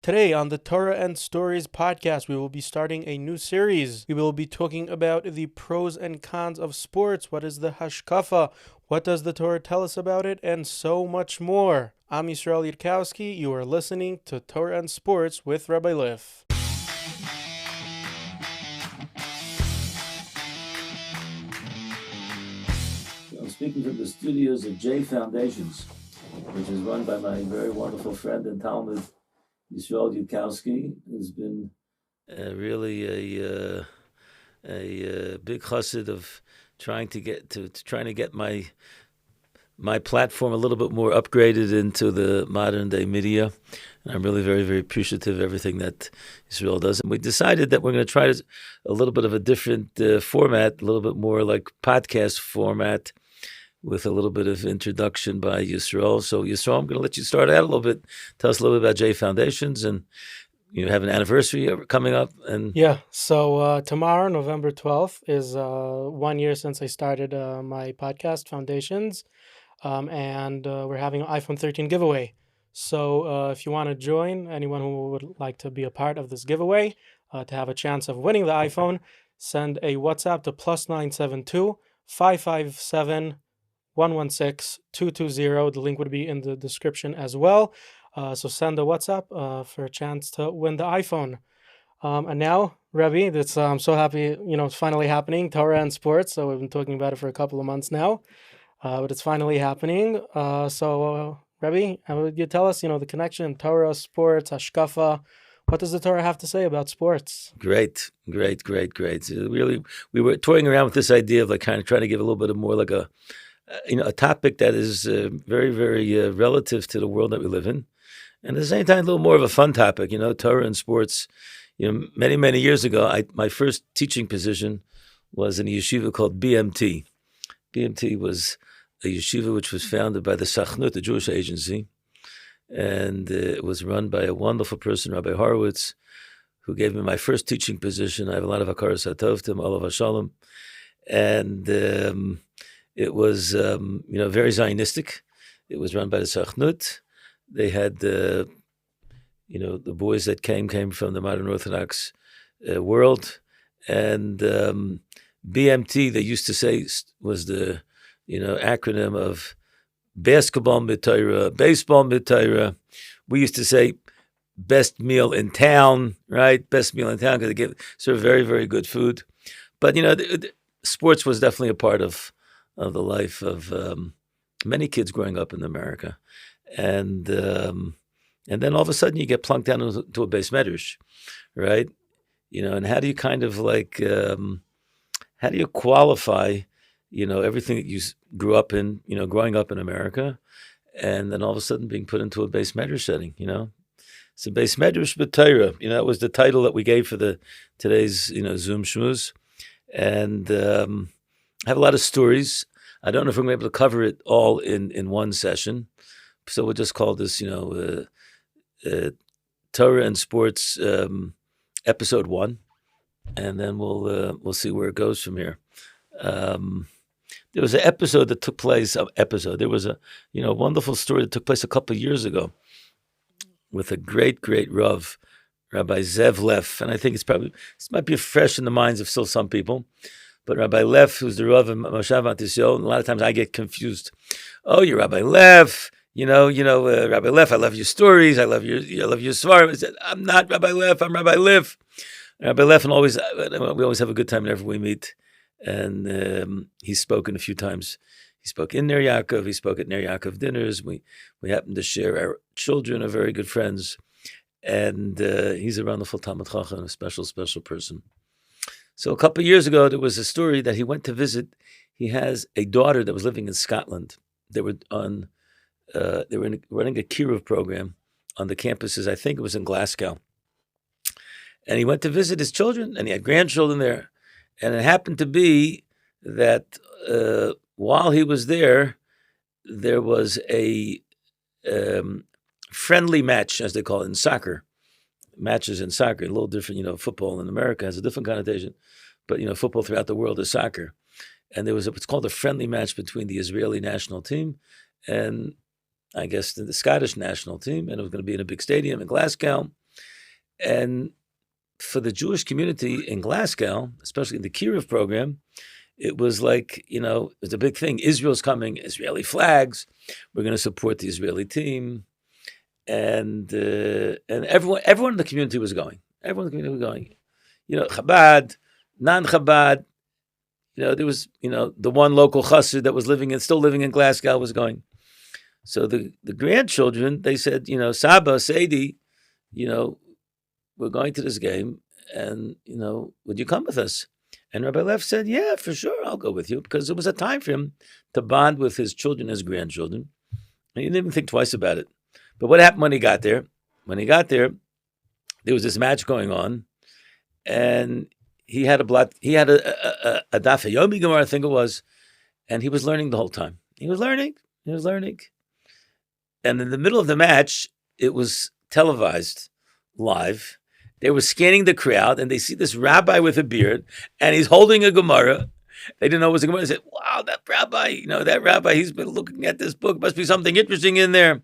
Today on the Torah and Stories podcast, we will be starting a new series. We will be talking about the pros and cons of sports. What is the Hashkafa? What does the Torah tell us about it? And so much more. I'm Yisrael Yudkowsky. You are listening to Torah and Sports with Rabbi Liff. I'm speaking from the studios of JFoundations, which is run by my very wonderful friend and Talmud, Yisrael Yudkowsky, who's been really a big chassid of trying to get my platform a little bit more upgraded into the modern day media. And I'm really very, very appreciative of everything that Israel does. And we decided that we're going to try a little bit of a different format, a little bit more like podcast format, with a little bit of introduction by Yisrael. So Yisrael, I'm going to let you start out a little bit. Tell us a little bit about JFoundations, and you have an anniversary coming up. And So tomorrow, November 12th, is 1 year since I started my podcast, Foundations. And we're having an iPhone 13 giveaway. So if you want to join, anyone who would like to be a part of this giveaway, to have a chance of winning the iPhone, send a WhatsApp to +972 557 116 220. The link would be in the description as well. So send a WhatsApp for a chance to win the iPhone. And now, Rabbi, I'm so happy, it's finally happening, Torah and sports. So we've been talking about it for a couple of months now, but it's finally happening. Rabbi, how would you tell us, the connection, Torah, sports, Hashkafa? What does the Torah have to say about sports? Great. So really, we were toying around with this idea of like kind of trying to give a little bit of more like a topic that is very, very relative to the world that we live in. And at the same time, a little more of a fun topic, Torah and sports. Many, many years ago, my first teaching position was in a yeshiva called BMT. BMT was a yeshiva which was founded by the Sachnut, the Jewish agency. And it was run by a wonderful person, Rabbi Horowitz, who gave me my first teaching position. I have a lot of hakaras hatov to him, olav hashalom. And it was, very Zionistic. It was run by the Sachnut. They had, the boys that came from the modern Orthodox world. And BMT, they used to say, was the, acronym of basketball mit-Torah, baseball mit-Torah. We used to say best meal in town, right? Best meal in town, because they give serve very, very good food. But, sports was definitely a part of the life of many kids growing up in America. And then all of a sudden you get plunked down into a base medrash, right? And how do you kind of like, how do you qualify, everything that you grew up in, growing up in America, and then all of a sudden being put into a base medrash setting, It's a base medrash b'Torah. That was the title that we gave for today's, Zoom shmooze. And I have a lot of stories. I don't know if we're going to be able to cover it all in one session. So we'll just call this, Torah and Sports episode 1, and then we'll see where it goes from here. There was an episode that took place. There was a wonderful story that took place a couple of years ago with a great Rav, Rabbi Zev Liff, and I think this might be fresh in the minds of still some people. But Rabbi Liff, who's the Rav of Moshav Antisyo, and a lot of times I get confused. Oh, you're Rabbi Liff. Rabbi Liff, I love your stories. I love your svarim. I said, I'm not Rabbi Liff. I'm Rabbi Liff. Rabbi Liff, and we always have a good time whenever we meet. And he's spoken a few times. He spoke in Ner Yaakov. He spoke at Ner Yaakov dinners. We happen to share. Our children are very good friends. And he's a wonderful Talmud Chacham, a special person. So a couple of years ago, there was a story that he went to visit. He has a daughter that was living in Scotland. They were running a kiruv program on the campuses. I think it was in Glasgow. And he went to visit his children, and he had grandchildren there. And it happened to be that while he was there was a friendly match, as they call it in soccer. Matches in soccer, a little different, football in America has a different connotation, but, football throughout the world is soccer. And there was what's called a friendly match between the Israeli national team and I guess the Scottish national team, and it was going to be in a big stadium in Glasgow. And for the Jewish community in Glasgow, especially in the Kiruv program, it was like, it was a big thing. Israel's coming, Israeli flags. We're going to support the Israeli team. And everyone in the community was going. Everyone in the community was going. Chabad, non-Chabad. There was, the one local chassid that was still living in Glasgow was going. So the grandchildren, they said, Saba, Sadie, we're going to this game, and, would you come with us? And Rabbi Liff said, yeah, for sure, I'll go with you, because it was a time for him to bond with his children, his grandchildren. And he didn't even think twice about it. But what happened when he got there? When he got there, there was this match going on, and he had a Daf Yomi Gemara, I think it was, and he was learning the whole time. He was learning. And in the middle of the match, it was televised live. They were scanning the crowd, and they see this rabbi with a beard, and he's holding a Gemara. They didn't know it was a Gemara. They said, wow, that rabbi, he's been looking at this book. Must be something interesting in there.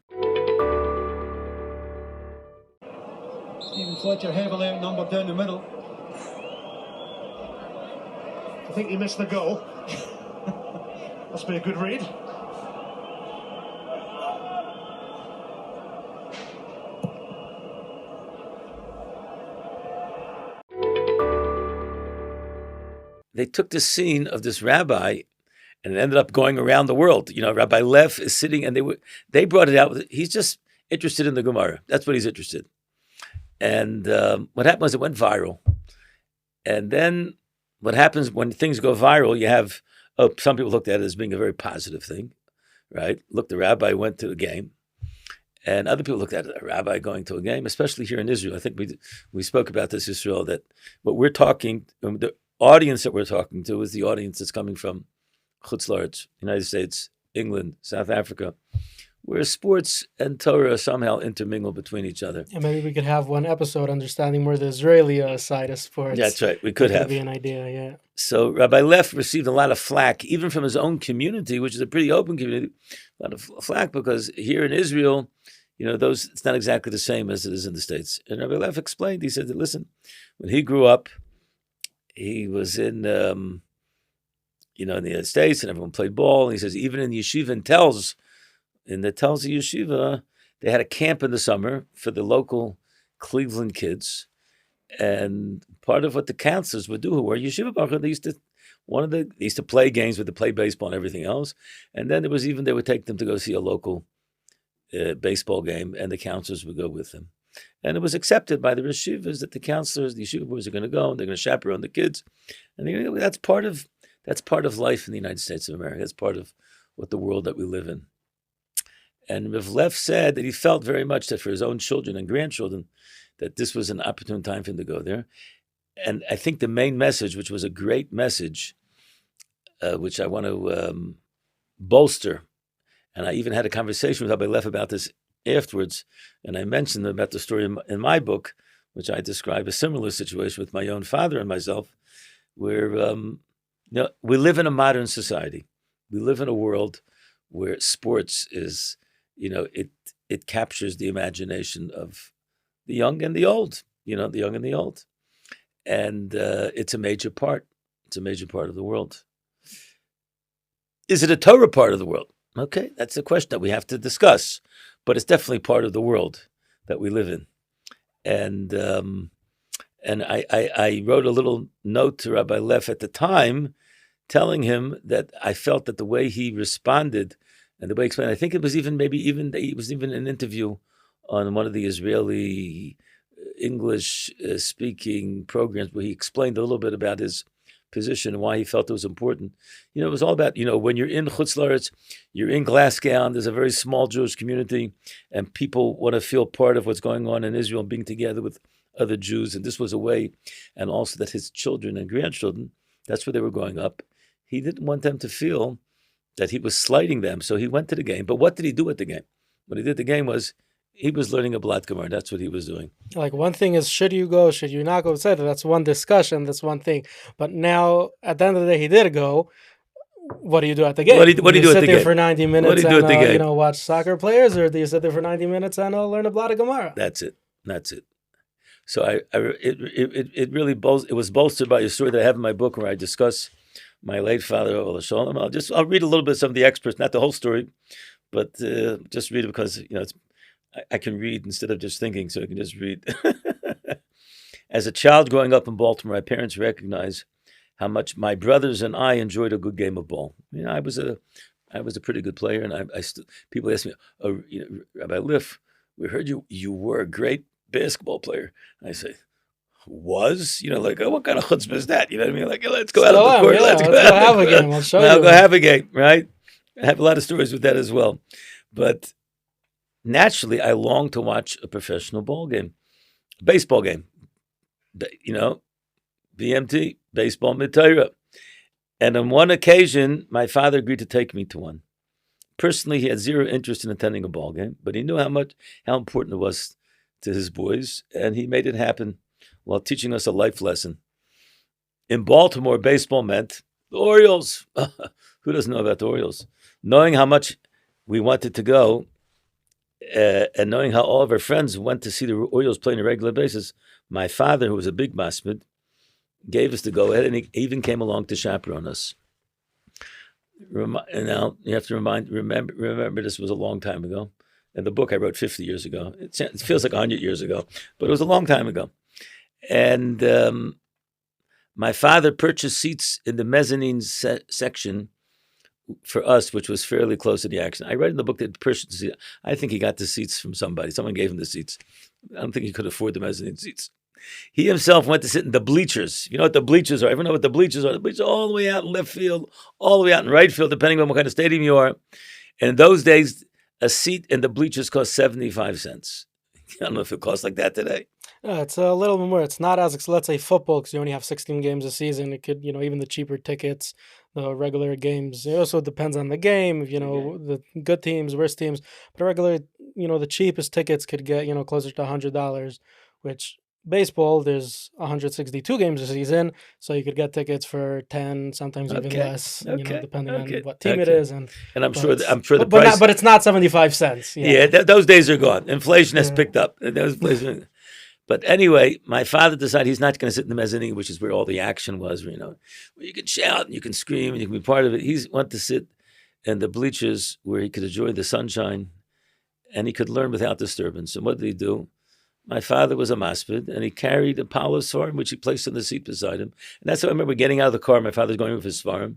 Stephen Fletcher, heavily outnumbered down the middle. I think he missed the goal. Must be a good read. They took the scene of this rabbi, and it ended up going around the world. Rabbi Liff is sitting, and they brought it out. He's just interested in the Gemara. That's what he's interested. And what happened was it went viral. And then what happens when things go viral, you have, some people looked at it as being a very positive thing, right? Look, the rabbi went to a game. And other people looked at it, a rabbi going to a game, especially here in Israel. I think we spoke about this, Israel, that what we're talking, the audience that we're talking to is the audience that's coming from Chutz La'aretz, United States, England, South Africa, where sports and Torah somehow intermingle between each other. And maybe we could have one episode understanding more the Israeli side of sports. That's right. We could have. Be an idea, yeah. So Rabbi Liff received a lot of flack, even from his own community, which is a pretty open community, a lot of flack, because here in Israel, it's not exactly the same as it is in the States. And Rabbi Liff explained, he said that, listen, when he grew up, he was in the United States, and everyone played ball. And he says, even in yeshiva in the Telz yeshiva, they had a camp in the summer for the local Cleveland kids. And part of what the counselors would do, who were yeshiva baruch, they used to play games, to play baseball and everything else. And then they would take them to go see a local baseball game, and the counselors would go with them. And it was accepted by the yeshivas that the yeshiva boys are going to go, and they're going to chaperone the kids. And that's part of life in the United States of America. That's part of what the world that we live in. And Rav Liff said that he felt very much that for his own children and grandchildren, that this was an opportune time for him to go there. And I think the main message, which was a great message, which I want to bolster, and I even had a conversation with Rabbi Liff about this afterwards, and I mentioned about the story in my book, which I describe a similar situation with my own father and myself, where we live in a modern society. We live in a world where sports is, it captures the imagination of the young and the old, and it's a major part. It's a major part of the world. Is it a Torah part of the world? Okay, that's a question that we have to discuss. But it's definitely part of the world that we live in. And I wrote a little note to Rabbi Liff at the time, telling him that I felt that the way he responded and the way he explained, I think it was even an interview on one of the Israeli English speaking programs where he explained a little bit about his position and why he felt it was important. It was all about, when you're in Chutz La'aretz, you're in Glasgow, there's a very small Jewish community, and people want to feel part of what's going on in Israel and being together with other Jews. And this was a way, and also that his children and grandchildren, that's where they were growing up. He didn't want them to feel that he was slighting them. So he went to the game. But what did he do at the game? What he did at the game was he was learning a Blat Gemara. That's what he was doing. Like, one thing is, should you go, should you not go, etc. That's one discussion. That's one thing. But now, at the end of the day, he did go. What do you do at the game? What do you do at the game? Do you sit there for 90 minutes what do you do and, at the game? Watch soccer players, or do you sit there for 90 minutes and learn a Blat Gemara? That's it. So it really it was bolstered by a story that I have in my book where I discuss my late father, Ola Shalom. I'll read a little bit of some of the experts, not the whole story, but just read it because I can read instead of just thinking, so I can just read. As a child growing up in Baltimore, my parents recognized how much my brothers and I enjoyed a good game of ball. I was a pretty good player, and people ask me, "Oh, Rabbi Liff, we heard you were a great basketball player." I say, "Was like what kind of chutzpah is that?" You know what I mean? Like, let's go out on the court. Yeah, Let's go have a game. I'll show you. I'll go have a game, right? I have a lot of stories with that as well, but naturally, I long to watch a professional baseball game. BMT, baseball mid-Torah. And on one occasion, my father agreed to take me to one. Personally, he had zero interest in attending a ball game, but he knew how important it was to his boys, and he made it happen while teaching us a life lesson. In Baltimore, baseball meant the Orioles. Who doesn't know about the Orioles? Knowing how much we wanted to go, and knowing how all of our friends went to see the Orioles play on a regular basis, my father, who was a big masmid, gave us the go-ahead, and he even came along to chaperone us. And now you have to remember this was a long time ago. And the book I wrote 50 years ago. It feels like 100 years ago, but it was a long time ago. And my father purchased seats in the mezzanine section for us, which was fairly close to the action. I read in the book that purchased the seats. I think he got the seats from somebody. Someone gave him the seats. I don't think he could afford the mezzanine seats. He himself went to sit in the bleachers. You know what the bleachers are? Everyone know what the bleachers are? The bleachers are all the way out in left field, all the way out in right field, depending on what kind of stadium you are. And in those days, a seat in the bleachers cost 75 cents. I don't know if it costs like that today. It's a little bit more. It's not as, let's say, football, because you only have 16 games a season. It could, even the cheaper tickets, the regular games. It also depends on the game, the good teams, worst teams. But regular, the cheapest tickets could get, closer to $100, which baseball, there's 162 games a season. So you could get tickets for 10, sometimes even less, depending on what team it is. And I'm sure the price. But it's not 75 cents. Yeah, those days are gone. Inflation has picked up. But anyway, my father decided he's not going to sit in the mezzanine, which is where all the action was, where you can shout and you can scream and you can be part of it. He wanted to sit in the bleachers where he could enjoy the sunshine and he could learn without disturbance. And what did he do? My father was a maspid, and he carried a pile of svarim, which he placed in the seat beside him. And that's how I remember getting out of the car. My father's going with his svarim.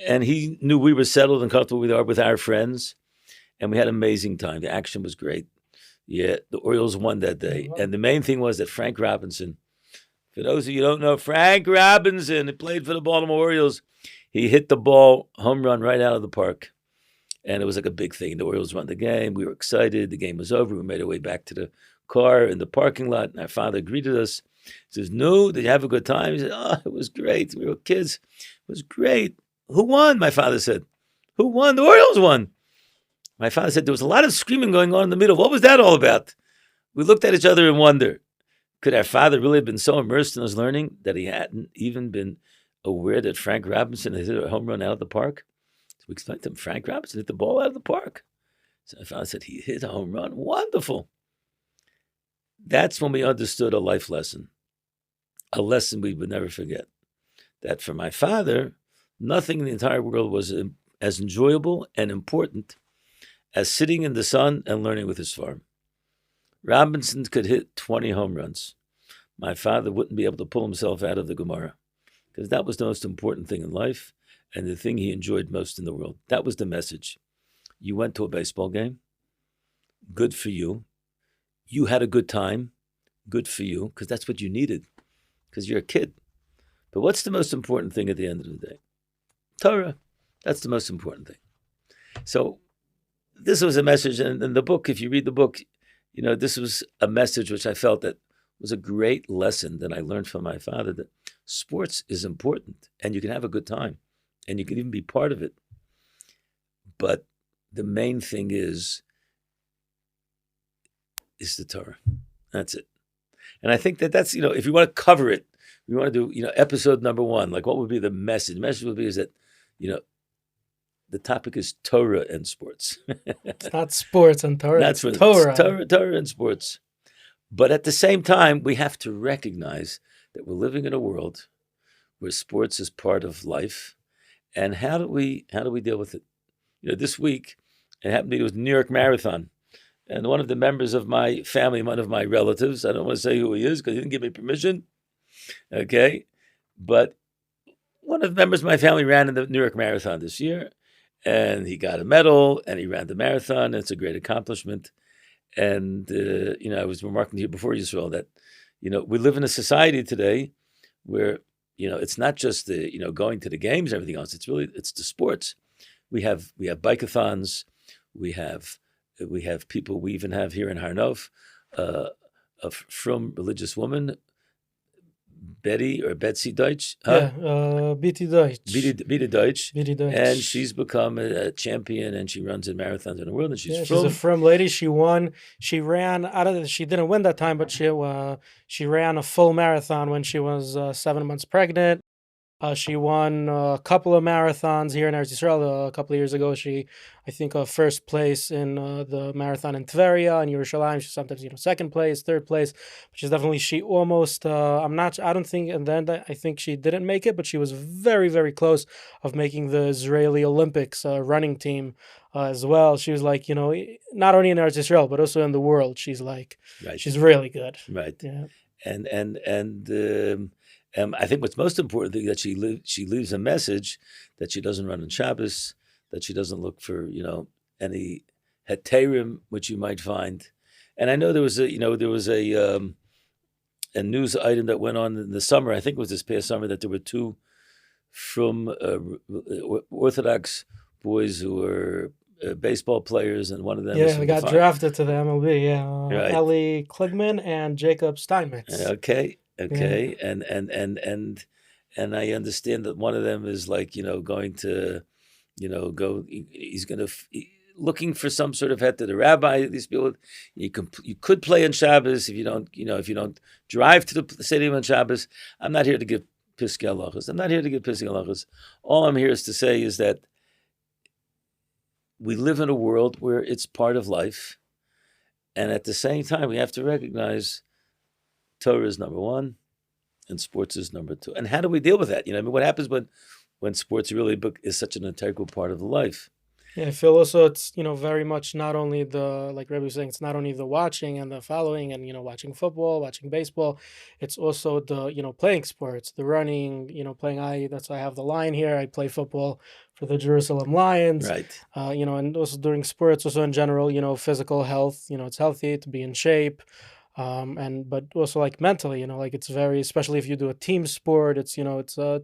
And he knew we were settled and comfortable with our friends. And we had an amazing time. The action was great. Yeah, the Orioles won that day. And the main thing was that Frank Robinson, for those of you who don't know, Frank Robinson, who played for the Baltimore Orioles, he hit the ball, home run right out of the park. And it was like a big thing. The Orioles won the game. We were excited. The game was over. We made our way back to the car in the parking lot. And our father greeted us. He says, "No, did you have a good time?" He said, "Oh, it was great. We were kids. It was great." "Who won?" my father said. "Who won?" "The Orioles won." My father said there was a lot of screaming going on in the middle. What was that all about? We looked at each other in wonder. Could our father really have been so immersed in his learning that he hadn't even been aware that Frank Robinson had hit a home run out of the park? So we explained to him, Frank Robinson hit the ball out of the park. So my father said, he hit a home run. Wonderful. That's when we understood a life lesson, a lesson we would never forget. That for my father, nothing in the entire world was as enjoyable and important as sitting in the sun and learning with his farm. Robinson could hit 20 home runs. My father wouldn't be able to pull himself out of the Gemara because that was the most important thing in life and the thing he enjoyed most in the world. That was the message. You went to a baseball game. Good for you. You had a good time. Good for you, because that's what you needed, because you're a kid. But what's the most important thing at the end of the day? Torah. That's the most important thing. So this was a message, and in the book, if you read the book, this was a message which I felt that was a great lesson that I learned from my father, that sports is important, and you can have a good time, and you can even be part of it. But the main thing is the Torah. That's it. And I think that's, if you want to cover it, we want to do, episode number 1, like what would be the message? The message would be is that, the topic is Torah and sports. It's not sports and Torah. That's Torah. Torah and sports. But at the same time, we have to recognize that we're living in a world where sports is part of life. And how do we deal with it? This week it happened to be, it was the New York Marathon. And one of the members of my family, one of my relatives, I don't want to say who he is because he didn't give me permission. Okay. But one of the members of my family ran in the New York Marathon this year, and he got a medal, and he ran the marathon. It's a great accomplishment. And I was remarking to you before, Yisrael, that we live in a society today where it's not just the going to the games and everything else. It's the sports. We have bike-a-thons. We have people. We even have here in Harnov a from religious woman, Betty or Betsy Deutsch. Yeah, BT Deutsch. Beta Deutsch. BT Deutsch. And she's become a champion, and she runs in marathons in the world. And she's a firm lady. She won. She ran she didn't win that time, but she ran a full marathon when she was 7 months pregnant. She won a couple of marathons here in Eretz Yisrael. A couple of years ago, I think, first place in the marathon in Tveria and Yerushalayim. She's sometimes, second place, third place. But she almost, I don't think, and then I think she didn't make it, but she was very, very close of making the Israeli Olympics running team as well. She was like, not only in Eretz Yisrael, but also in the world. She's like, right. She's really good. Right. Yeah. And I think what's most important is that she leaves a message that she doesn't run on Shabbos, that she doesn't look for any heterim which you might find. And I know there was a news item that went on in the summer. I think it was this past summer that there were two from Orthodox boys who were baseball players, and one of them they got drafted to the MLB. Right. Ellie Kligman and Jacob Steinmetz. Okay. Yeah. And I understand that one of them is like going to go. He's going to looking for some sort of head to the rabbi. These people, you could play on Shabbos if you don't drive to the stadium on Shabbos. I'm not here to give piskei halachos. All I'm here is to say is that we live in a world where it's part of life, and at the same time we have to recognize Torah is number one, and sports is number two. And how do we deal with that? What happens when sports really is such an integral part of the life? Yeah, I feel also it's very much not only like Rabbi was saying, it's not only the watching and the following and watching football, watching baseball. It's also the playing sports, the running, playing. That's why I have the line here. I play football for the Jerusalem Lions. Right. And also during sports, also in general, physical health. It's healthy to be in shape. But also like mentally, like it's very, especially if you do a team sport, it's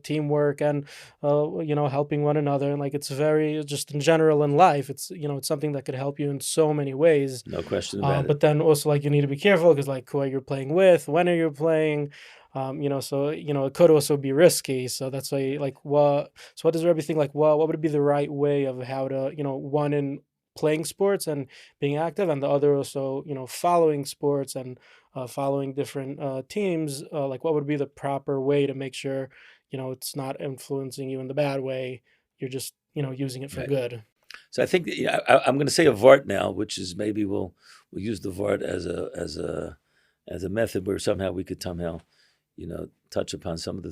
teamwork and helping one another, and like it's very just in general in life, it's it's something that could help you in so many ways. No question about it. But then also like you need to be careful because like who you're playing with, when are you playing, so it could also be risky. So that's why what does everything like what would be the right way of how to one in playing sports and being active, and the other also following sports and following different teams, like what would be the proper way to make sure it's not influencing you in the bad way, you're just using it for Right. good. So I think that, I'm going to say a vart now, which is maybe we'll use the vart as a method where somehow we could touch upon some of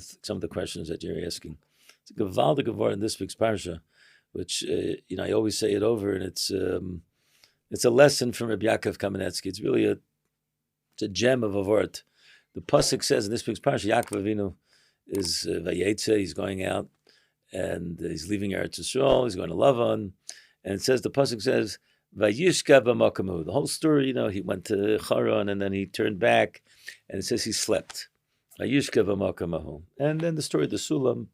the questions that you're asking. It's a gewaldige vart in this week's parsha, which I always say it over, and it's a lesson from Rabbi Yaakov Kamenetsky. It's really it's a gem of a vart. The pasuk says in this week's parsha, Yaakov Avinu is vayetze. He's going out, and he's leaving Eretz Yisrael. He's going to Lavan, and it says the pasuk says vayishka b'makamu. The whole story, he went to Charan, and then he turned back, and it says he slept. Vayishka b'makamu. And then the story of the Sulam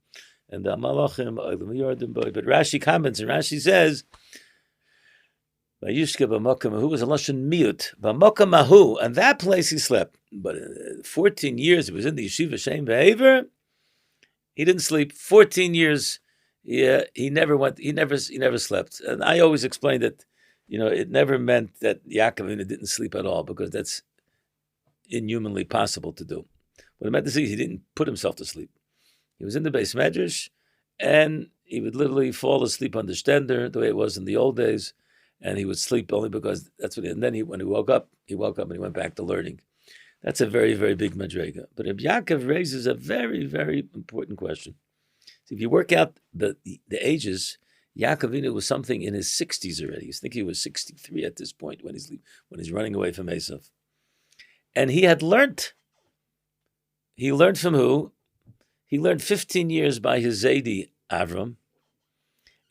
and the Malachim, but Rashi comments, and Rashi says, "Vayishka b'makamu was a lashon miut. B'makamahu, and that place he slept. But 14 years he was in the yeshiva Shem Ve'aver. He didn't sleep. 14 years, yeah, he never slept. And I always explained that, it never meant that Yaakov didn't sleep at all, because that's inhumanly possible to do. What it meant to say, he didn't put himself to sleep. He was in the Beis Medrash, and he would literally fall asleep on the stender, the way it was in the old days, and he would sleep only because that's what. And then when he woke up and he went back to learning. That's a very, very big madrega. But Rabbi Yaakov raises a very, very important question. So if you work out the ages, Yaakov Avinu was something in his 60s already. I think he was 63 at this point when he's running away from Esav. And he had learned. He learned from who? He learned 15 years by his Zaidi, Avram.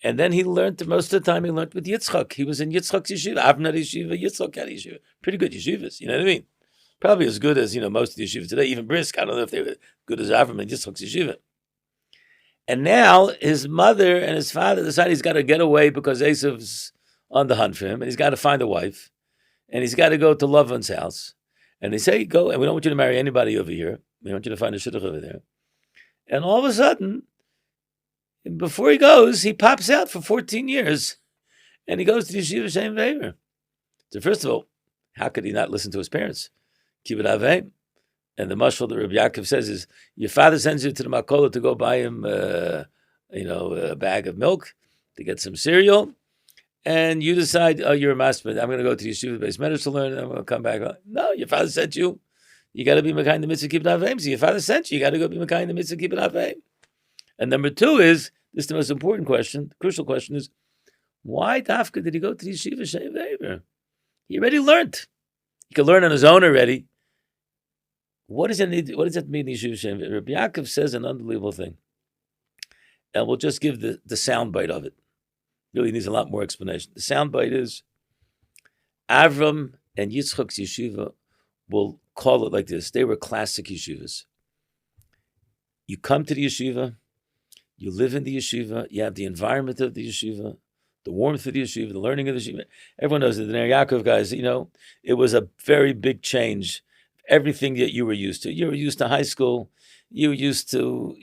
And then he learned, most of the time he learned with Yitzchak. He was in Yitzchak's yeshiva, Avram had yeshiva, Yitzchak had yeshiva. Pretty good yeshivas, you know what I mean? Probably as good as, most of the yeshivas today. Even Brisk, I don't know if they were good as Avram and Yitzchak's yeshiva. And now his mother and his father decide he's got to get away because Esav's on the hunt for him, and he's got to find a wife, and he's got to go to Lavan's house. And they say, go, and we don't want you to marry anybody over here. We want you to find a shidduch over there. And all of a sudden, before he goes, he pops out for 14 years, and he goes to the yeshiva Shem Ve'er. So first of all, how could he not listen to his parents? Kibbut Avim. And the mashal that Rabbi Yaakov says is, your father sends you to the Makola to go buy him, a bag of milk, to get some cereal, and you decide, oh, you're a master, I'm going to go to the yeshiva base medicine to learn, and I'm going to come back. No, your father sent you. You got to be Mekayim the mitzvah Kibbut Avim. So your father sent you got to go be Mekayim the mitzvah Kibbut Avim. And number two is, this is the most important question, the crucial question is, why Dafka did he go to the yeshiva Shem Ve'er? He already learned. He could learn on his own already. What does that mean, Yeshiva Shem Ve'er? Rabbi Yaakov says an unbelievable thing. And we'll just give the soundbite of it. Really needs a lot more explanation. The soundbite is, Avram and Yitzchak's yeshiva, will call it like this. They were classic yeshivas. You come to the yeshiva, you live in the yeshiva, you have the environment of the yeshiva, the warmth of the yeshiva, the learning of the yeshiva. Everyone knows that the Ner Yaakov guys, it was a very big change. Everything that you were used to. You were used to high school. You were used to,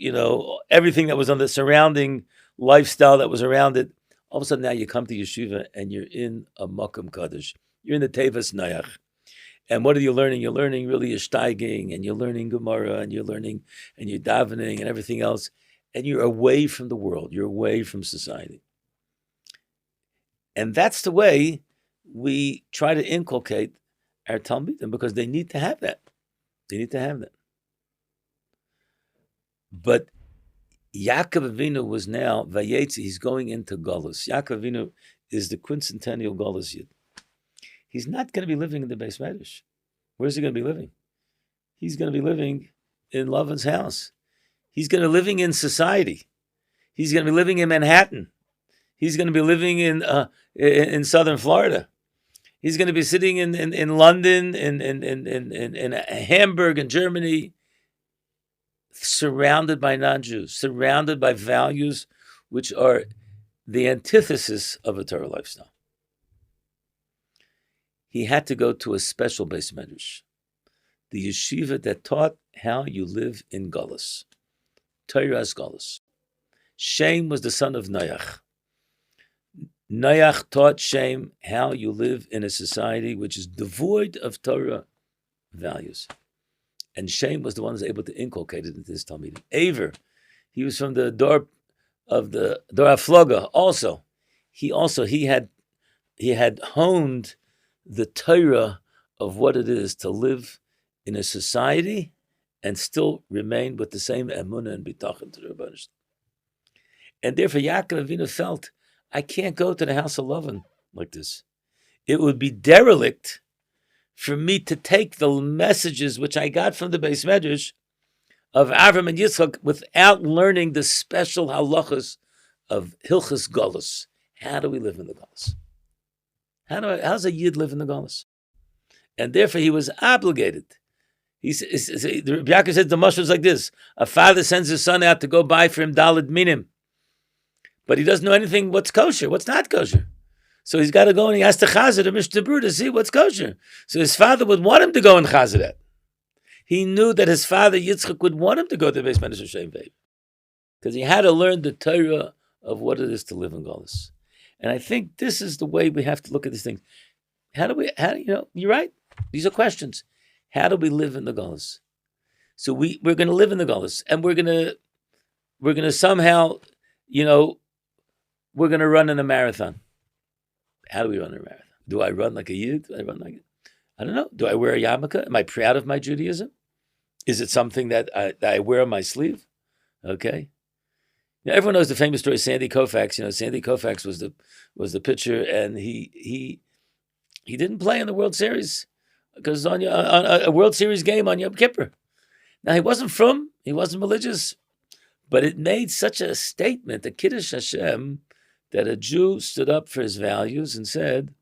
everything that was on the surrounding lifestyle that was around it. All of a sudden now you come to yeshiva and you're in a Makom Kaddish. You're in the Tevas Nayach. And what are you learning? You're learning really Yishtaiging, and you're learning Gemara, and you're learning, and you're davening and everything else. And you're away from the world. You're away from society. And that's the way we try to inculcate our Talmidim, because they need to have that. They need to have that. But Yaakov Avinu was now, Vayetzi, he's going into Golus. Yaakov Avinu is the quincentennial Golus Yid. He's not going to be living in the Beis Medrash. Where's he going to be living? He's going to be living in Lavan's house. He's going to be living in society. He's going to be living in Manhattan. He's going to be living in southern Florida. He's going to be sitting in London, in Hamburg, in Germany, surrounded by non-Jews, surrounded by values which are the antithesis of a Torah lifestyle. He had to go to a special Beis Medrash, the yeshiva that taught how you live in Golus, Torah's Golus. Shem was the son of Noach. Noach taught Shem how you live in a society which is devoid of Torah values. And Shem was the one who was able to inculcate it into his Talmidim. Aver, he was from the Dor of the Dor HaFloga also. He had honed the Torah of what it is to live in a society and still remain with the same emunah and bitachon to the Rebbeinu Shalom. And therefore Yaakov Avinu felt, I can't go to the house of Lavan like this. It would be derelict for me to take the messages which I got from the Beis Medrash of Avram and Yitzchak without learning the special halachas of Hilchas Golus. How do we live in the Golus? How's a Yid live in the Golus? And therefore he was obligated. The Rabbi Yaakov said the mashal is like this. A father sends his son out to go buy for him daled minim. But he doesn't know anything what's kosher, what's not kosher. So he's got to go and he has to chazer to Mishnah Berurah to see what's kosher. So his father would want him to go and chazer that. He knew that his father Yitzchak would want him to go to the Beis Medrash Shem Ve'er, because he had to learn the Torah of what it is to live in Golus. And I think this is the way we have to look at these things. You're right. These are questions. How do we live in the Golus? So we're going to live in the Golus, and we're going to somehow, we're going to run in a marathon. How do we run a marathon? Do I run like a Yid? Do I run like it? I don't know. Do I wear a yarmulke? Am I proud of my Judaism? Is it something that I wear on my sleeve? Okay. Now, everyone knows the famous story of Sandy Koufax. Sandy Koufax was the pitcher, and he didn't play in the World Series because on a World Series game on Yom Kippur. Now, he wasn't religious, but it made such a statement, a Kiddush Hashem, that a Jew stood up for his values and said,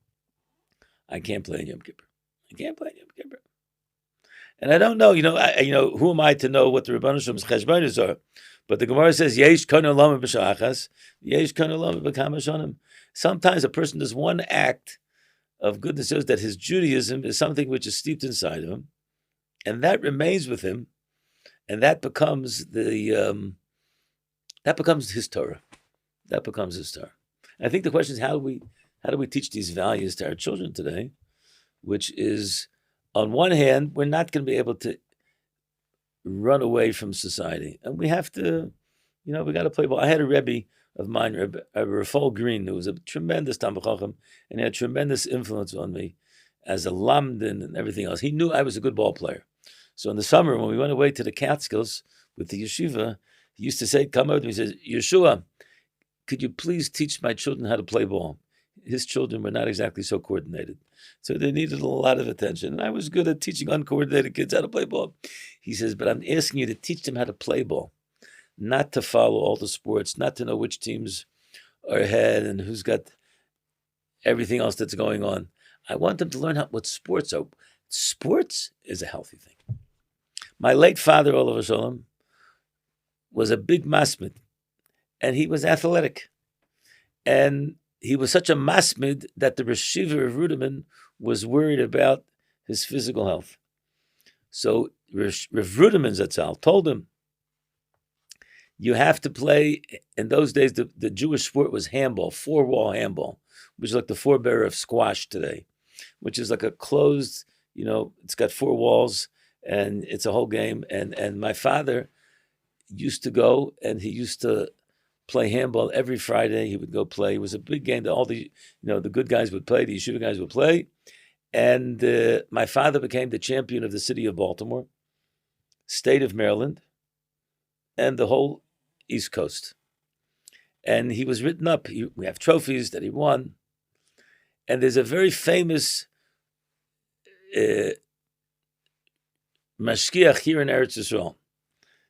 I can't play in Yom Kippur. I can't play in Yom Kippur. And I don't know, who am I to know what the Rebbeinu Shalom's cheshbonos are? But the Gemara says, Yesh kono lama b'sha'achas, yesh kono lama b'kama shonim. Sometimes a person does one act of goodness, shows that his Judaism is something which is steeped inside of him, and that remains with him, and that becomes his Torah. That becomes his Torah. I think the question is, how do we teach these values to our children today? Which is, on one hand, we're not going to be able to run away from society, and we have to, we got to play ball. I had a Rebbe of mine, Rabbi Rafal Green, who was a tremendous Talmid Chacham, and he had tremendous influence on me as a lamdan and everything else. He knew I was a good ball player. So in the summer, when we went away to the Catskills with the yeshiva, he used to say, come over to me, he says, Yeshua, could you please teach my children how to play ball? His children were not exactly so coordinated. So they needed a lot of attention. And I was good at teaching uncoordinated kids how to play ball. He says, but I'm asking you to teach them how to play ball, not to follow all the sports, not to know which teams are ahead and who's got everything else that's going on. I want them to learn what sports are. Sports is a healthy thing. My late father, Olav Shalom, was a big masmid, and he was athletic. And he was such a masmid that the Reshiva of Ruderman was worried about his physical health. So Rav Ruderman Zatzal told him, you have to play, in those days, the Jewish sport was handball, four-wall handball, which is like the forebearer of squash today, which is like a closed, it's got four walls, and it's a whole game. And my father used to go, and he used to play handball every Friday. He would go play. It was a big game that all the good guys would play, the yeshiva guys would play. And my father became the champion of the city of Baltimore, state of Maryland, and the whole East Coast. And he was written up. We have trophies that he won. And there's a very famous mashgiach here in Eretz Yisrael,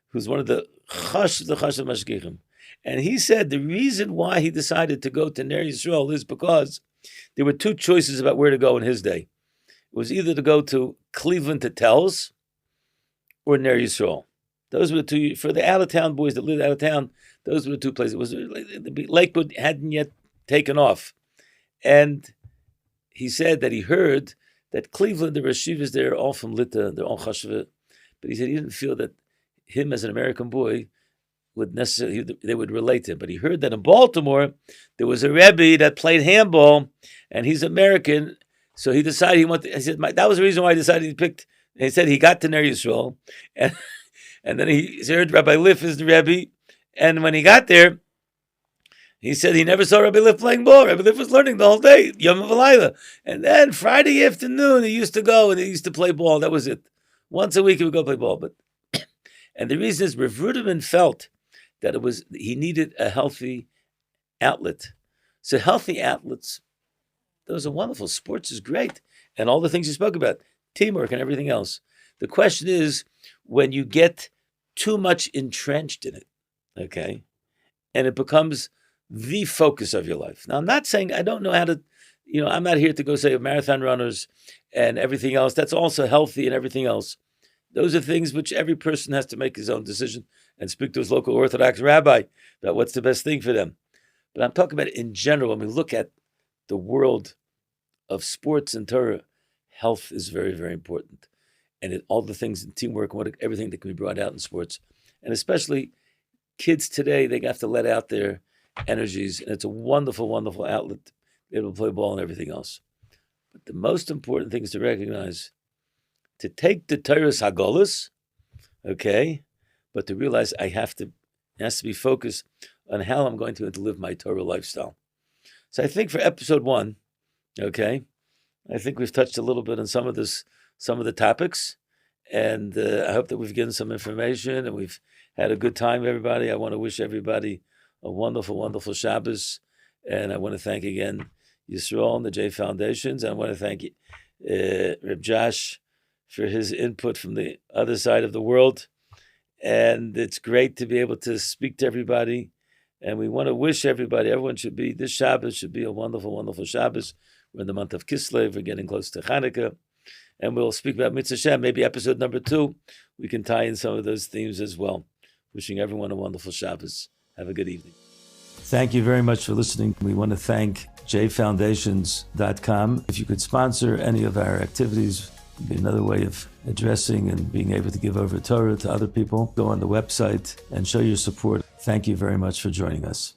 who's one of the chash mashgichim. And he said the reason why he decided to go to Ner Yisrael is because there were two choices about where to go in his day. It was either to go to Cleveland to Tells or Ner Yisrael. Those were the two, for the out-of-town boys that lived out of town, those were the two places. It was Lakewood hadn't yet taken off. And he said that he heard that Cleveland, the Reshivas there are all from Lita, they're all Chashva. But he said he didn't feel that him as an American boy they would relate to him. But he heard that in Baltimore, there was a Rebbe that played handball, and he's American. So he decided he said, that was the reason why he decided he picked, and he said he got to Ner Yisrael, and then he heard Rabbi Liff is the Rebbe, and when he got there, he said he never saw Rabbi Liff playing ball. Rabbi Liff was learning the whole day, Yom V'Layla. And then Friday afternoon, he used to go and he used to play ball. That was it. Once a week, he would go play ball. And the reason is Rav Ruderman felt that he needed a healthy outlet. So healthy outlets, those are wonderful. Sports is great. And all the things you spoke about, teamwork and everything else. The question is, when you get too much entrenched in it, okay, and it becomes the focus of your life. Now, I'm not saying I don't know how to, I'm not here to go say marathon runners and everything else. That's also healthy and everything else. Those are things which every person has to make his own decision and speak to his local Orthodox rabbi about what's the best thing for them. But I'm talking about it in general. When we look at the world of sports and Torah, health is very, very important. And all the things in teamwork, everything that can be brought out in sports. And especially kids today, they have to let out their energies. And it's a wonderful, wonderful outlet to be able to play ball and everything else. But the most important thing is to recognize, to take the Torah's Hagolus, okay, but to realize it has to be focused on how I'm going to live my Torah lifestyle. So I think for episode 1, okay, I think we've touched a little bit on some of the topics, and I hope that we've given some information and we've had a good time, everybody. I want to wish everybody a wonderful, wonderful Shabbos, and I want to thank again Yisrael and the JFoundations. I want to thank Reb Josh for his input from the other side of the world, and it's great to be able to speak to everybody. And we want to wish everybody, this Shabbos should be a wonderful, wonderful Shabbos. We're in the month of Kislev. We're getting close to Hanukkah. And we'll speak about Mitzvah Shem. Maybe episode number 2, we can tie in some of those themes as well. Wishing everyone a wonderful Shabbos. Have a good evening. Thank you very much for listening. We want to thank JFoundations.com. If you could sponsor any of our activities, it'd be another way of addressing and being able to give over Torah to other people. Go on the website and show your support. Thank you very much for joining us.